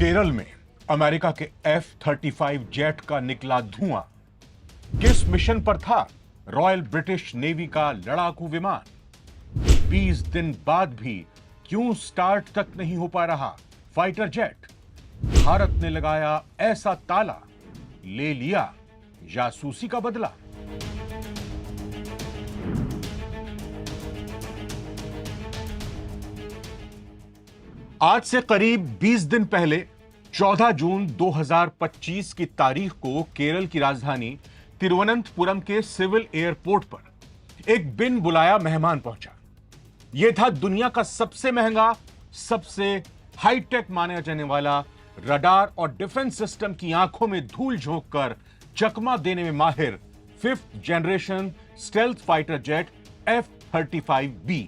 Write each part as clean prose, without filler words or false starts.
केरल में अमेरिका के F-35 jet का निकला धुआं। किस मिशन पर था रॉयल ब्रिटिश नेवी का लड़ाकू विमान? 20 दिन बाद भी क्यों स्टार्ट तक नहीं हो पा रहा फाइटर जेट? भारत ने लगाया ऐसा ताला, ले लिया जासूसी का बदला। आज से करीब 20 दिन पहले 14 जून 2025 की तारीख को केरल की राजधानी तिरुवनंतपुरम के सिविल एयरपोर्ट पर एक बिन बुलाया मेहमान पहुंचा। यह था दुनिया का सबसे महंगा, सबसे हाईटेक माना जाने वाला रडार और डिफेंस सिस्टम की आंखों में धूल झोंक कर चकमा देने में माहिर 5th generation stealth fighter jet F-35B।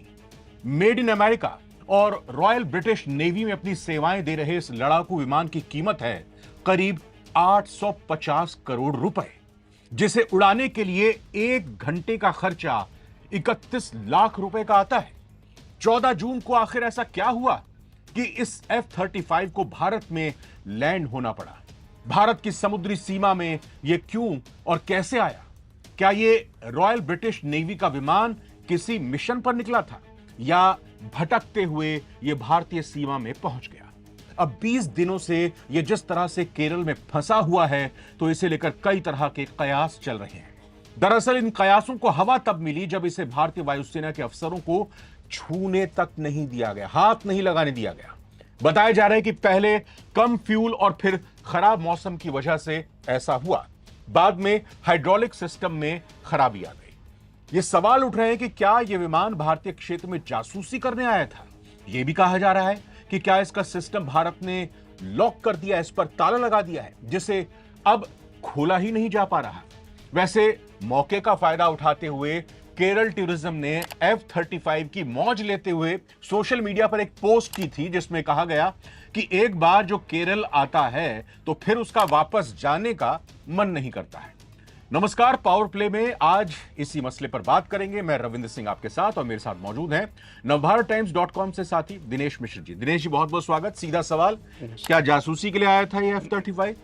Made in America और रॉयल ब्रिटिश नेवी में अपनी सेवाएं दे रहे इस लड़ाकू विमान की कीमत है करीब 850 करोड़ रुपए, जिसे उड़ाने के लिए 1 घंटे का खर्चा 31 लाख रुपए का आता है। 14 जून को आखिर ऐसा क्या हुआ कि इस F-35 को भारत में लैंड होना पड़ा? भारत की समुद्री सीमा में यह क्यों और कैसे आया? क्या यह रॉयल ब्रिटिश नेवी का विमान किसी मिशन पर निकला था या भटकते हुए यह भारतीय सीमा में पहुंच गया? अब 20 दिनों से यह जिस तरह से केरल में फंसा हुआ है, तो इसे लेकर कई तरह के कयास चल रहे हैं। दरअसल इन कयासों को हवा तब मिली जब इसे भारतीय वायुसेना के अफसरों को छूने तक नहीं दिया गया, हाथ नहीं लगाने दिया गया। बताया जा रहा है कि पहले कम फ्यूल और फिर खराब मौसम की वजह से ऐसा हुआ। बाद में हाइड्रोलिक सिस्टम में खराबी आ गई। ये सवाल उठ रहे हैं कि क्या यह विमान भारतीय क्षेत्र में जासूसी करने आया था? यह भी कहा जा रहा है कि क्या इसका सिस्टम भारत ने लॉक कर दिया, इस पर ताला लगा दिया है, जिसे अब खोला ही नहीं जा पा रहा। वैसे मौके का फायदा उठाते हुए केरल टूरिज्म ने F-35 की मौज लेते हुए सोशल मीडिया पर एक पोस्ट की थी, जिसमें कहा गया कि एक बार जो केरल आता है तो फिर उसका वापस जाने का मन नहीं करता है। नमस्कार, पावर प्ले में आज इसी मसले पर बात करेंगे। मैं रविंद्र सिंह आपके साथ और मेरे साथ मौजूद हैं navbharattimes.com से साथी दिनेश मिश्र जी। दिनेश जी, बहुत बहुत स्वागत। सीधा सवाल, क्या जासूसी के लिए आया था ये F-35?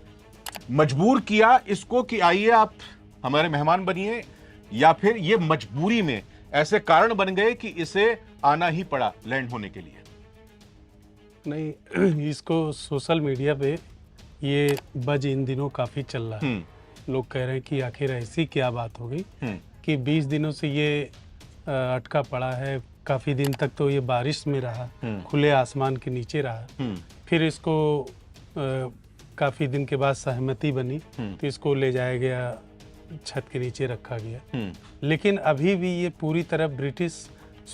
मजबूर किया इसको कि आइए आप हमारे मेहमान बनिए, या फिर ये मजबूरी में ऐसे कारण बन गए कि इसे आना ही पड़ा लैंड होने के लिए? नहीं, इसको सोशल मीडिया पे ये बज इन दिनों काफी चल रहा है। लोग कह रहे हैं कि आखिर ऐसी क्या बात हो गई कि 20 दिनों से ये अटका पड़ा है। काफी दिन तक तो ये बारिश में रहा, खुले आसमान के नीचे रहा। फिर इसको काफी दिन के बाद सहमति बनी तो इसको ले जाया गया, छत के नीचे रखा गया। लेकिन अभी भी ये पूरी तरह ब्रिटिश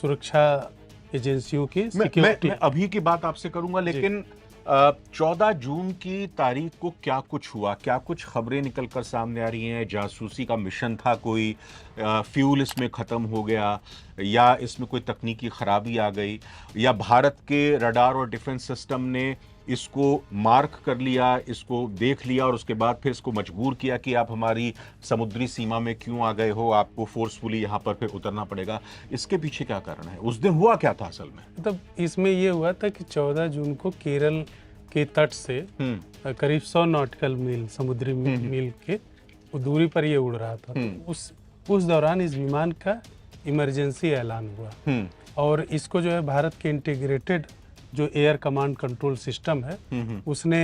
सुरक्षा एजेंसियों की सिक्योरिटी। मैं अभी की बात आपसे करूंगा, लेकिन 14 जून की तारीख को क्या कुछ हुआ? क्या कुछ खबरें निकलकर सामने आ रही हैं? जासूसी का मिशन था कोई, फ्यूल इसमें खत्म हो गया, या इसमें कोई तकनीकी खराबी आ गई, या भारत के रडार और डिफेंस सिस्टम ने इसको मार्क कर लिया, इसको देख लिया और उसके बाद फिर इसको मजबूर किया कि आप हमारी समुद्री सीमा में क्यों आ गए हो, आपको फोर्सफुली यहाँ पर फिर उतरना पड़ेगा? इसके पीछे क्या कारण है? उस दिन हुआ क्या था असल में? मतलब इसमें ये हुआ था कि 14 जून को केरल के तट से करीब 100 नॉटिकल मील, समुद्री मील के दूरी पर ये उड़ रहा था। उस दौरान इस विमान का इमरजेंसी ऐलान हुआ और इसको जो है भारत के इंटीग्रेटेड जो एयर कमांड कंट्रोल सिस्टम है उसने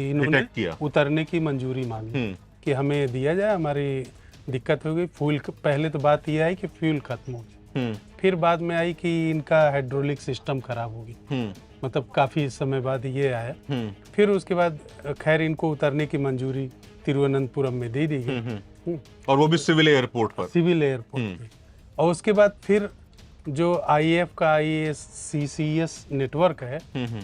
इन्होंने उतरने की मंजूरी मांगी कि हमें दिया जाए, हमारी दिक्कत हो गई। फ्यूल, पहले तो बात यह आई कि फ्यूल खत्म हो गया, फिर बाद में आई कि इनका हाइड्रोलिक सिस्टम खराब हो गई। मतलब काफी समय बाद ये आया। फिर उसके बाद खैर इनको उतरने की मंजूरी तिरुवनंतपुरम में दे दी गई, और वो भी सिविल एयरपोर्ट पर। सिविल एयरपोर्ट पे। और उसके बाद फिर जो IAF का IACCS नेटवर्क है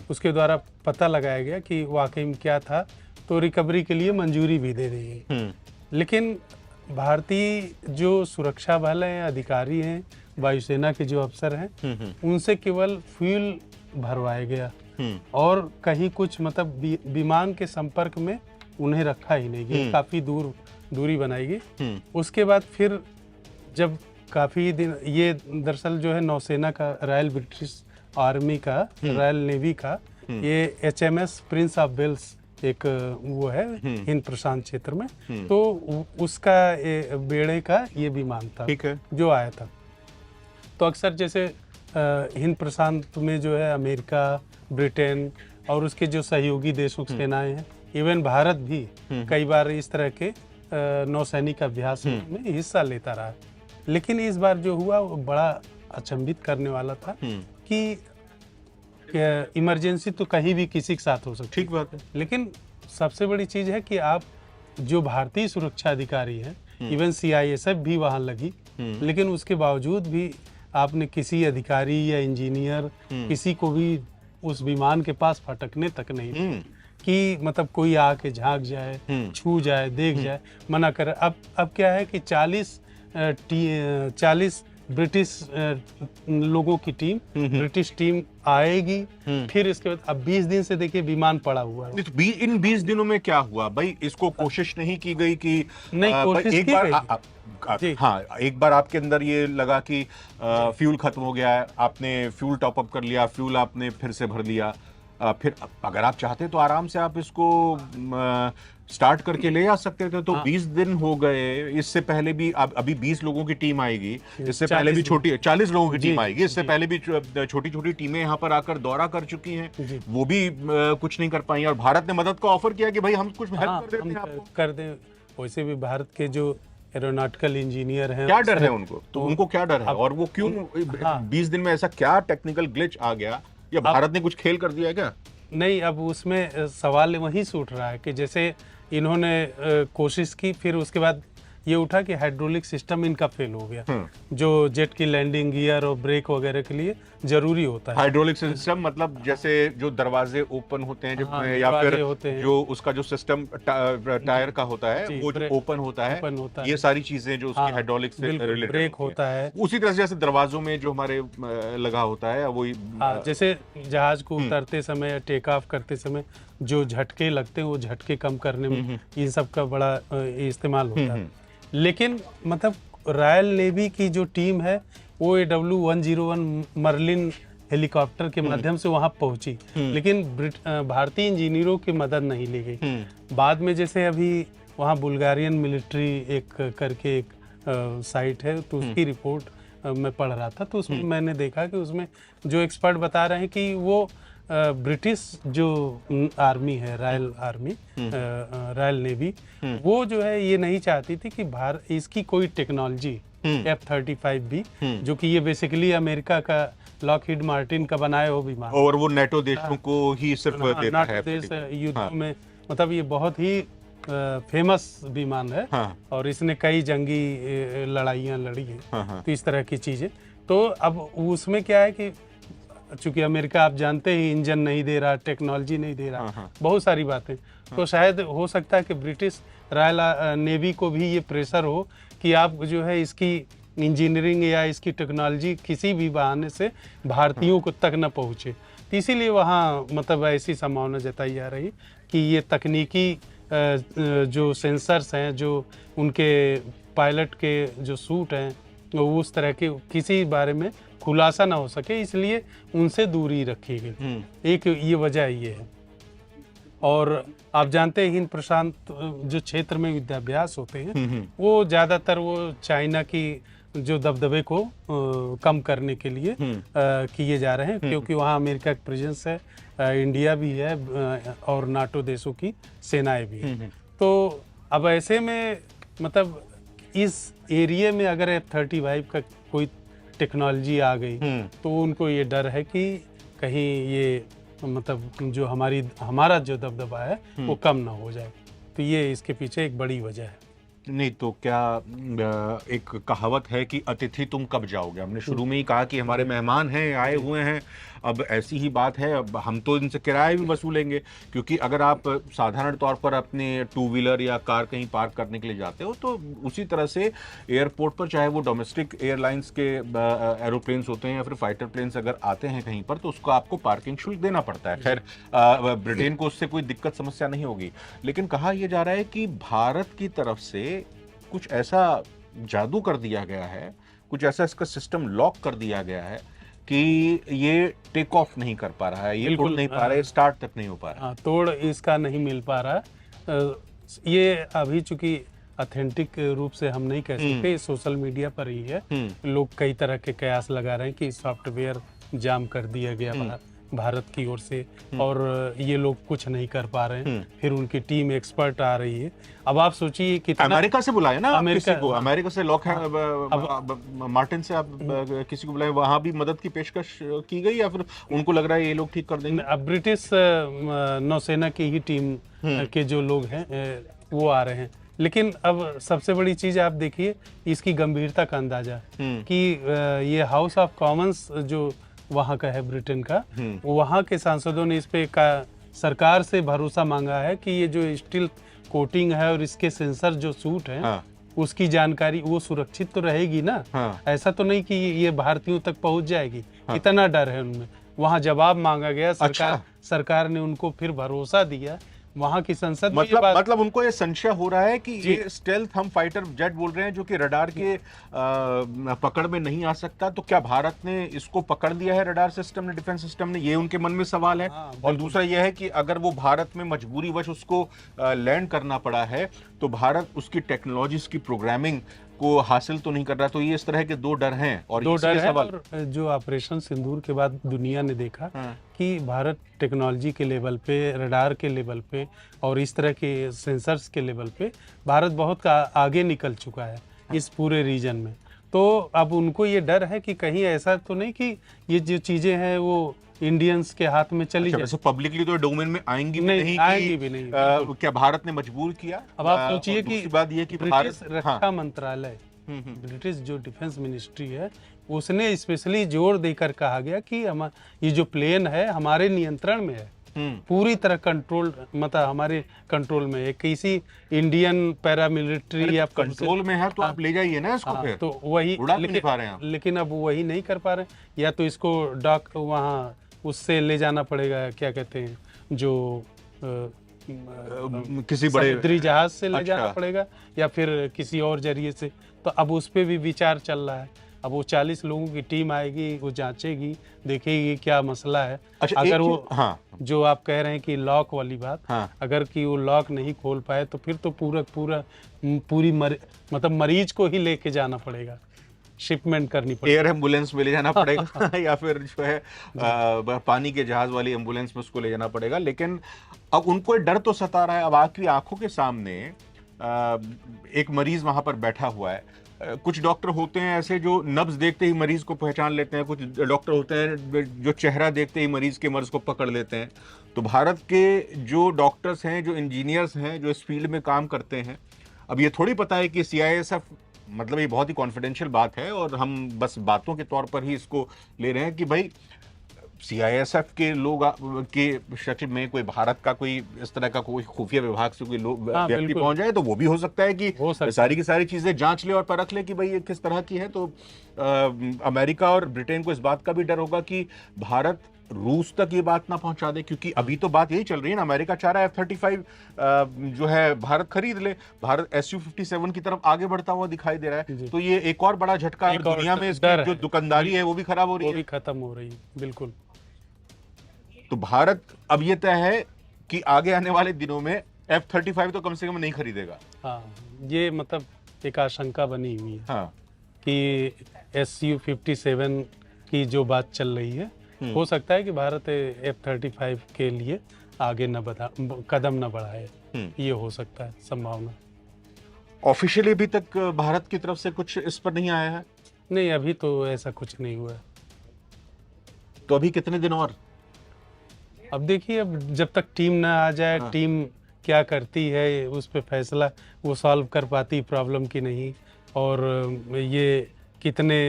उसके द्वारा पता लगाया गया कि वाकई में क्या था, तो रिकवरी के लिए मंजूरी भी दे दी गई। लेकिन भारतीय जो सुरक्षा बल हैं, अधिकारी हैं, वायुसेना के जो अफसर हैं, उनसे केवल फ्यूल भरवाया गया और कहीं कुछ मतलब विमान के संपर्क में उन्हें रखा ही नहीं गया। काफी दूरी बनाई गई। उसके बाद फिर जब काफ़ी दिन, ये दरअसल जो है नौसेना का, रॉयल ब्रिटिश आर्मी का, रॉयल नेवी का ये HMS प्रिंस ऑफ वेल्स एक वो है हिंद प्रशांत क्षेत्र में, तो उसका बेड़े का ये विमान था, ठीक है, जो आया था। तो अक्सर जैसे हिंद प्रशांत में जो है अमेरिका, ब्रिटेन और उसके जो सहयोगी देशों की सेनाएं हैं, इवन भारत भी कई बार इस तरह के नौसैनिक अभ्यास में हिस्सा लेता रहा। लेकिन इस बार जो हुआ वो बड़ा अचंभित करने वाला था कि इमरजेंसी तो कहीं भी किसी के साथ हो सकती है, ठीक बात है, लेकिन सबसे बड़ी चीज है कि आप जो भारतीय सुरक्षा अधिकारी हैं, इवन CISF भी वहां लगी, लेकिन उसके बावजूद भी आपने किसी अधिकारी या इंजीनियर किसी को भी उस विमान के पास फटकने तक नहीं दिया कि मतलब कोई आके झांक जाए, छू जाए, देख जाए, मना कर। अब क्या है कि 40 ब्रिटिश लोगों की टीम, ब्रिटिश टीम आएगी, फिर इसके बाद अब 20 दिन से देखिए विमान पड़ा हुआ है। तो इन 20 दिनों में क्या हुआ भाई? इसको कोशिश नहीं की गई कि नहीं, कोशिश एक की बार गई। हाँ, एक बार आपके अंदर ये लगा कि फ्यूल खत्म हो गया है, आपने फ्यूल टॉप अप कर लिया, फ्यूल आपने फिर से भर लिया, फिर अगर आप चाहते तो आराम से आप इसको स्टार्ट करके ले आ सकते थे। तो 20 दिन हो गए, इससे पहले भी अभी 20 लोगों की टीम आएगी, इससे पहले भी 40 लोगों की टीम आएगी, इससे पहले भी छोटी छोटी टीमें यहाँ पर आकर दौरा कर चुकी हैं, वो भी कुछ नहीं कर पाई। और भारत ने मदद का ऑफर किया कि भाई हम कुछ हेल्प कर देते हैं आपको, कर दें। वैसे भी भारत के जो एरोनॉटिकल इंजीनियर हैं, क्या डर है उनको? तो उनको क्या डर है और वो क्यों 20 दिन में ऐसा क्या टेक्निकल ग्लिच आ गया, या भारत ने कुछ खेल कर दिया क्या? नहीं, अब उसमें सवाल वही से उठ रहा है कि जैसे इन्होंने कोशिश की, फिर उसके बाद ये उठा कि हाइड्रोलिक सिस्टम इनका फेल हो गया, जो जेट की लैंडिंग गियर और ब्रेक वगैरह के लिए जरूरी होता है। हाइड्रोलिक सिस्टम मतलब जैसे जो दरवाजे ओपन होते हैं, या फिर जो उसका जो सिस्टम टायर का होता है वो जो ओपन होता है, ये सारी चीजें जो उसकी हाइड्रोलिक से रिलेटेड ब्रेक होता है, उसी तरह से जैसे दरवाजों में जो हमारे लगा होता है वही। जैसे जहाज को उतरते समय, टेक ऑफ करते समय जो झटके लगते हैं, वो झटके कम करने में इन सब का बड़ा इस्तेमाल होता है। लेकिन मतलब रॉयल नेवी की जो टीम है वो AW101 मर्लिन हेलीकॉप्टर के माध्यम से वहां पहुंची, लेकिन भारतीय इंजीनियरों की मदद नहीं ली गई। बाद में जैसे अभी वहां बुल्गारियन मिलिट्री एक करके एक साइट है, तो उसकी रिपोर्ट मैं पढ़ रहा था, तो उसमें मैंने देखा कि उसमें जो एक्सपर्ट बता रहे हैं कि वो ब्रिटिश जो आर्मी है, रॉयल नेवी, वो जो है ये नहीं चाहती थी कि इसकी कोई टेक्नोलॉजी F-35 भी, जो कि ये बेसिकली अमेरिका का लॉकहीड मार्टिन का बनाया हो विमान, और वो नेटो देशों को ही सिर्फ देता है देश युद्ध में, मतलब ये बहुत ही फेमस विमान है। और इसने कई जंगी लड़ाइयाँ लड़ी है, तो इस तरह की चीजें। तो अब उसमें क्या है कि चूंकि अमेरिका आप जानते ही इंजन नहीं दे रहा, टेक्नोलॉजी नहीं दे रहा, बहुत सारी बातें, तो शायद हो सकता है कि ब्रिटिश रॉयल नेवी को भी ये प्रेशर हो कि आप जो है इसकी इंजीनियरिंग या इसकी टेक्नोलॉजी किसी भी बहाने से भारतीयों को तक न पहुँचे। तो इसीलिए वहाँ मतलब ऐसी संभावना जताई जा रही कि ये तकनीकी जो सेंसर्स हैं, जो उनके पायलट के जो सूट हैं, वो उस तरह के किसी बारे में खुलासा ना हो सके, इसलिए उनसे दूरी रखी गई। एक ये वजह ये है। और आप जानते हैं हिंद प्रशांत जो क्षेत्र में युद्धाभ्यास होते हैं, वो ज़्यादातर वो चाइना की जो दबदबे को कम करने के लिए किए जा रहे हैं, क्योंकि वहाँ अमेरिका की प्रेजेंस है, इंडिया भी है और नाटो देशों की सेनाएं भी हैं। तो अब ऐसे में मतलब इस एरिया में अगर F-35 का कोई टेक्नोलॉजी आ गई, तो उनको ये डर है कि कहीं ये मतलब जो हमारा जो दबदबा है वो कम ना हो जाए। तो ये इसके पीछे एक बड़ी वजह है। नहीं तो क्या एक कहावत है कि अतिथि तुम कब जाओगे, हमने शुरू में ही कहा कि हमारे मेहमान हैं, आए हुए हैं, अब ऐसी ही बात है, अब हम तो इनसे किराया भी वसूलेंगे, क्योंकि अगर आप साधारण तौर पर अपने टू व्हीलर या कार कहीं पार्क करने के लिए जाते हो, तो उसी तरह से एयरपोर्ट पर, चाहे वो डोमेस्टिक एयरलाइंस के एरोप्लेन्स होते हैं या फिर फाइटर प्लेन्स अगर आते हैं कहीं पर, तो उसको आपको पार्किंग शुल्क देना पड़ता है। खैर ब्रिटेन को उससे कोई दिक्कत समस्या नहीं होगी, लेकिन कहा यह जा रहा है कि भारत की तरफ से कुछ ऐसा जादू कर दिया गया है, कुछ ऐसा इसका सिस्टम लॉक कर दिया गया है कि ये टेक ऑफ नहीं कर पा रहा है, ये उड़ नहीं पा रहा है, स्टार्ट तक नहीं हो पा रहा है। तोड़ इसका नहीं मिल पा रहा। ये अभी चूंकि ऑथेंटिक रूप से हम नहीं कह सकते, सोशल मीडिया पर ही है। लोग कई तरह के कयास लगा रहे हैं कि सॉफ्टवेयर जाम कर दिया गया भारत की ओर से और ये लोग कुछ नहीं कर पा रहे हैं। फिर उनकी टीम एक्सपर्ट आ रही है। अब आप सोचिए कितना अमेरिका से बुलाए ना किसी को, अमेरिका से मार्टिन से आप किसी को बुलाए, वहां भी मदद की पेशकश की गई या फिर उनको लग रहा है ये लोग ठीक कर देंगे? अब ब्रिटिश नौसेना की ही टीम के जो लोग हैं वो आ रहे हैं। लेकिन अब सबसे बड़ी चीज आप देखिए इसकी गंभीरता का अंदाजा कि ये हाउस ऑफ कॉमन्स जो वहाँ का है ब्रिटेन का, वहाँ के सांसदों ने इस पे सरकार से भरोसा मांगा है कि ये जो स्टील कोटिंग है और इसके सेंसर जो सूट है उसकी जानकारी वो सुरक्षित तो रहेगी ना। ऐसा तो नहीं कि ये भारतीयों तक पहुंच जाएगी। कितना डर है उनमें। वहाँ जवाब मांगा गया, सरकार ने उनको फिर भरोसा दिया। वहां की संसद मतलब उनको ये संशय हो रहा है कि ये स्टेल्थ हम फाइटर जेट बोल रहे हैं जो कि रडार के पकड़ में नहीं आ सकता, तो क्या भारत ने इसको पकड़ लिया है रडार सिस्टम ने, डिफेंस सिस्टम ने? ये उनके मन में सवाल है। और दूसरा यह है कि अगर वो भारत में मजबूरीवश उसको लैंड करना पड़ा है तो भारत उसकी टेक्नोलॉजीज की प्रोग्रामिंग को हासिल तो नहीं कर रहा। तो ये इस तरह के दो डर हैं। और दो डर हैं। और जो ऑपरेशन सिंदूर के बाद दुनिया ने देखा कि भारत टेक्नोलॉजी के लेवल पे, रडार के लेवल पे और इस तरह के सेंसर्स के लेवल पे भारत बहुत आगे निकल चुका है इस पूरे रीजन में। तो अब उनको ये डर है कि कहीं ऐसा तो नहीं कि ये जो चीजें हैं वो इंडियंस के हाथ में चली जाए। पब्लिकली तो डोमेन में आएंगी भी नहीं। क्या भारत ने मजबूर किया? अब आप सोचिए कि बात ये कि ब्रिटिश रक्षा मंत्रालय, ब्रिटिश जो डिफेंस मिनिस्ट्री है, उसने स्पेशली जोर देकर कहा गया कि ये जो प्लेन है हमारे नियंत्रण में है, पूरी तरह कंट्रोल, मतलब हमारे कंट्रोल में है। किसी इंडियन पैरामिलिट्री या कंट्रोल में है तो आप ले जाइए ना इसको। फिर तो वही लेकिन अब वही नहीं कर पा रहे। या तो इसको डॉक वहाँ उससे ले जाना पड़ेगा, क्या कहते हैं, जो किसी बड़े समुद्री जहाज से ले जाना पड़ेगा या फिर किसी और जरिए से। तो अब उस पे भी विचार चल रहा है। अब वो 40 लोगों की टीम आएगी, वो जांचेगी, देखेगी क्या मसला है। अगर वो जो आप कह रहे हैं कि लॉक वाली बात, अगर कि वो लॉक नहीं खोल पाए तो फिर तो पूरी मतलब मरीज को ही लेके जाना पड़ेगा, शिपमेंट करनी पड़ेगी, एयर एम्बुलेंस में ले जाना पड़ेगा या फिर जो है पानी के जहाज वाली एम्बुलेंस में उसको ले जाना पड़ेगा। लेकिन अब उनको डर तो सता रहा है। अब आपकी आंखों के सामने एक मरीज वहां पर बैठा हुआ है। कुछ डॉक्टर होते हैं ऐसे जो नब्ज देखते ही मरीज को पहचान लेते हैं, कुछ डॉक्टर होते हैं जो चेहरा देखते ही मरीज के मर्ज को पकड़ लेते हैं। तो भारत के जो डॉक्टर्स हैं, जो इंजीनियर्स हैं, जो इस फील्ड में काम करते हैं, अब ये थोड़ी पता है कि CISF, मतलब ये बहुत ही कॉन्फिडेंशियल बात है और हम बस बातों के तौर पर ही इसको ले रहे हैं कि भाई CISF के लोग के शक्ल में कोई भारत का कोई इस तरह का कोई खुफिया विभाग से कोई लोग व्यक्ति पहुंच जाए तो वो भी हो सकता है कि सारी की सारी चीजें जांच ले और परख ले कि भाई ये किस तरह की है। तो अमेरिका और ब्रिटेन को इस बात का भी डर होगा कि भारत रूस तक ये बात ना पहुंचा दे, क्योंकि अभी तो बात यही चल रही है ना, अमेरिका चाह रहा है F-35 जो है भारत खरीद ले। भारत Su-57 की तरफ आगे बढ़ता हुआ दिखाई दे रहा है। तो ये एक और बड़ा झटका है। दुनिया में इसकी जो दुकानदारी है वो भी खराब हो रही है, वो भी खत्म हो रही है। बिल्कुल। तो भारत अब ये तय है कि आगे आने वाले दिनों में F-35 तो कम से कम नहीं खरीदेगा। ये मतलब एक आशंका बनी हुई है कि Su-57 की जो बात चल रही है, हो सकता है कि भारत F-35 के लिए आगे कदम न बढ़ाए। ये हो सकता है संभावना। ऑफिशियली अभी तक भारत की तरफ से कुछ इस पर नहीं आया है? नहीं, अभी तो ऐसा कुछ नहीं हुआ है। तो अभी कितने दिन और? अब देखिए, अब जब तक टीम ना आ जाए, टीम क्या करती है उस पर फैसला वो सॉल्व कर पाती प्रॉब्लम की नहीं, और ये कितने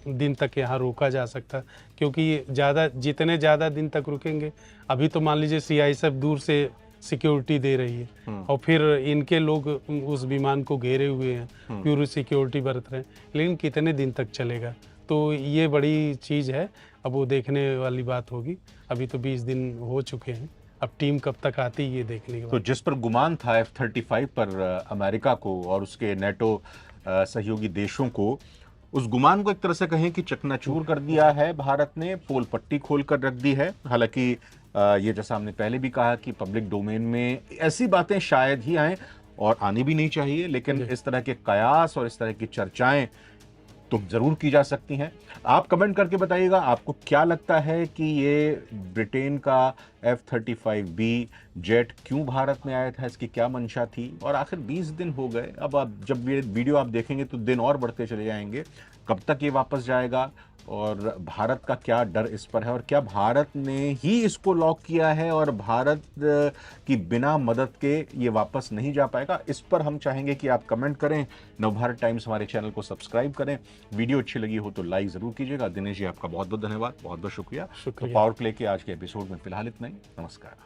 दिन तक यहाँ रोका जा सकता, क्योंकि जितने ज़्यादा दिन तक रुकेंगे, अभी तो मान लीजिए CISF दूर से सिक्योरिटी दे रही है और फिर इनके लोग उस विमान को घेरे हुए हैं, पूरी सिक्योरिटी बरत रहे हैं, लेकिन कितने दिन तक चलेगा? तो ये बड़ी चीज़ है, अब वो देखने वाली बात होगी। अभी तो 20 दिन हो चुके हैं, अब टीम कब तक आती है ये देखने के बाद। तो जिस पर गुमान था F-35 पर अमेरिका को और उसके NATO सहयोगी देशों को, उस गुमान को एक तरह से कहें कि चकनाचूर कर दिया है भारत ने, पोल पट्टी खोल कर रख दी है। हालांकि ये जैसा हमने पहले भी कहा कि पब्लिक डोमेन में ऐसी बातें शायद ही आए और आनी भी नहीं चाहिए, लेकिन इस तरह के कयास और इस तरह की चर्चाएं तो जरूर की जा सकती हैं। आप कमेंट करके बताइएगा आपको क्या लगता है कि ये ब्रिटेन का F-35B जेट क्यों भारत में आया था, इसकी क्या मंशा थी, और आखिर 20 दिन हो गए। अब आप जब ये वीडियो आप देखेंगे तो दिन और बढ़ते चले जाएंगे। कब तक ये वापस जाएगा और भारत का क्या डर इस पर है, और क्या भारत ने ही इसको लॉक किया है और भारत की बिना मदद के ये वापस नहीं जा पाएगा, इस पर हम चाहेंगे कि आप कमेंट करें। नवभारत टाइम्स हमारे चैनल को सब्सक्राइब करें। वीडियो अच्छी लगी हो तो लाइक जरूर कीजिएगा। दिनेश जी आपका बहुत बहुत धन्यवाद, बहुत बहुत शुक्रिया। तो पावर प्ले के आज के एपिसोड में फिलहाल इतना ही। नमस्कार।